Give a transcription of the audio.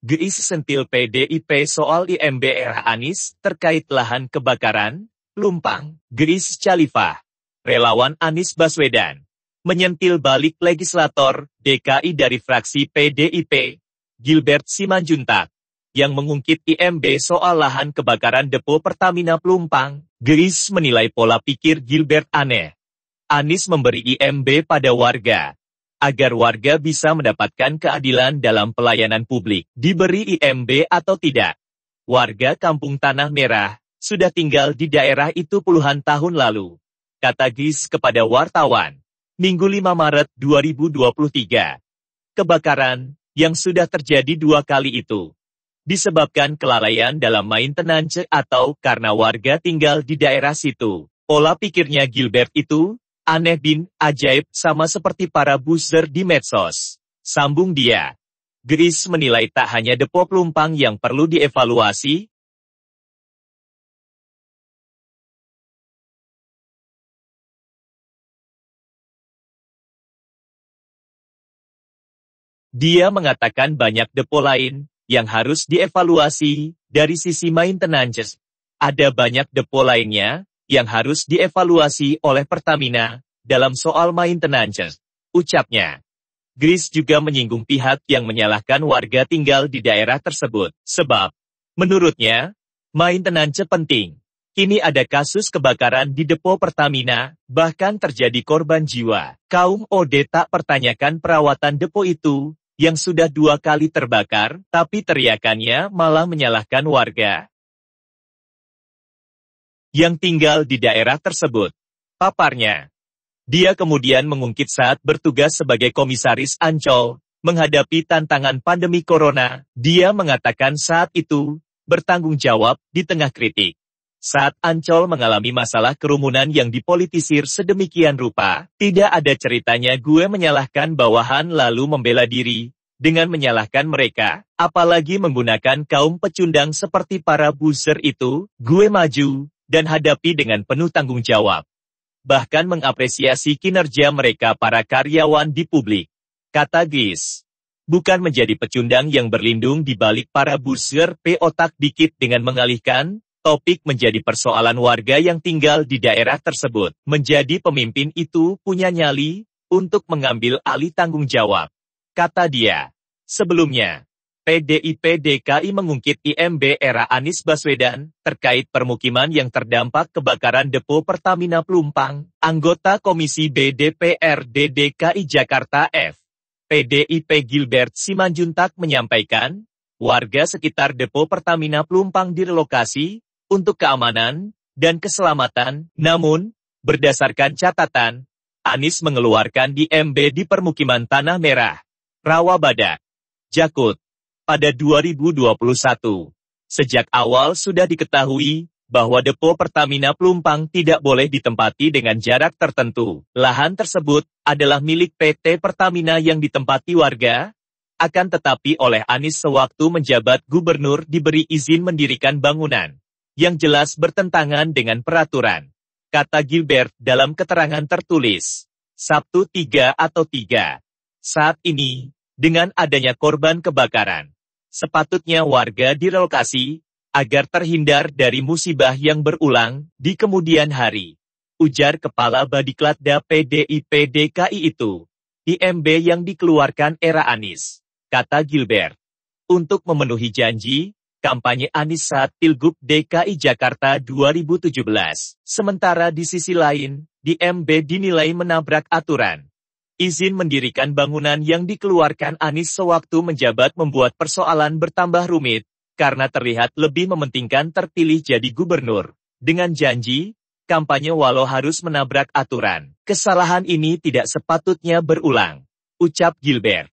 GIS sentil PDIP soal IMB era Anies terkait lahan kebakaran, Lumpang. GIS Califah, relawan Anies Baswedan, menyentil balik legislator DKI dari fraksi PDIP, Gilbert Simanjuntak, yang mengungkit IMB soal lahan kebakaran depo Pertamina Pelumpang. GIS menilai pola pikir Gilbert aneh. Anies memberi IMB pada warga, agar warga bisa mendapatkan keadilan dalam pelayanan publik. Diberi IMB atau tidak, warga Kampung Tanah Merah sudah tinggal di daerah itu puluhan tahun lalu, kata GIS kepada wartawan, Minggu 5 Maret 2023. Kebakaran yang sudah terjadi 2 kali itu disebabkan kelalaian dalam maintenance atau karena warga tinggal di daerah situ. Pola pikirnya Gilbert itu aneh bin ajaib, sama seperti para buzzer di medsos, sambung dia. GIS menilai tak hanya depo Pelumpang yang perlu dievaluasi. Dia mengatakan banyak depo lain yang harus dievaluasi dari sisi maintenance. Ada banyak depo lainnya yang harus dievaluasi oleh Pertamina dalam soal maintenance, ucapnya. GIS juga menyinggung pihak yang menyalahkan warga tinggal di daerah tersebut, sebab, menurutnya, maintenance penting. Kini ada kasus kebakaran di depo Pertamina, bahkan terjadi korban jiwa. Kaum OD tak pertanyakan perawatan depo itu, yang sudah 2 kali terbakar, tapi teriakannya malah menyalahkan warga yang tinggal di daerah tersebut, paparnya. Dia kemudian mengungkit saat bertugas sebagai komisaris Ancol, menghadapi tantangan pandemi corona, dia mengatakan saat itu, bertanggung jawab di tengah kritik. Saat Ancol mengalami masalah kerumunan yang dipolitisir sedemikian rupa, tidak ada ceritanya gue menyalahkan bawahan lalu membela diri, dengan menyalahkan mereka, apalagi menggunakan kaum pecundang seperti para buzzer itu, gue maju dan hadapi dengan penuh tanggung jawab. Bahkan mengapresiasi kinerja mereka para karyawan di publik, kata GIS. Bukan menjadi pecundang yang berlindung di balik para buzzer otak dikit dengan mengalihkan topik menjadi persoalan warga yang tinggal di daerah tersebut. Menjadi pemimpin itu punya nyali untuk mengambil alih tanggung jawab, kata dia. Sebelumnya, PDIP DKI mengungkit IMB era Anies Baswedan terkait permukiman yang terdampak kebakaran depo Pertamina Pelumpang. Anggota Komisi B DPRD DKI Jakarta PDIP Gilbert Simanjuntak menyampaikan, warga sekitar depo Pertamina Pelumpang direlokasi untuk keamanan dan keselamatan. Namun, berdasarkan catatan, Anies mengeluarkan IMB di permukiman Tanah Merah, Rawabadak, Jakut pada 2021. Sejak awal sudah diketahui bahwa depo Pertamina Pelumpang tidak boleh ditempati dengan jarak tertentu. Lahan tersebut adalah milik PT Pertamina yang ditempati warga, akan tetapi oleh Anies sewaktu menjabat gubernur diberi izin mendirikan bangunan yang jelas bertentangan dengan peraturan, kata Gilbert dalam keterangan tertulis, Sabtu 3 atau 3. Saat ini, dengan adanya korban kebakaran, sepatutnya warga direlokasi, agar terhindar dari musibah yang berulang di kemudian hari, ujar Kepala Badiklatda PDIP DKI itu. IMB yang dikeluarkan era Anies, kata Gilbert, untuk memenuhi janji kampanye Anies saat Pilgub DKI Jakarta 2017. Sementara di sisi lain, IMB dinilai menabrak aturan. Izin mendirikan bangunan yang dikeluarkan Anies sewaktu menjabat membuat persoalan bertambah rumit, karena terlihat lebih mementingkan terpilih jadi gubernur. Dengan janji, kampanye walau harus menabrak aturan. Kesalahan ini tidak sepatutnya berulang, ucap Gilbert.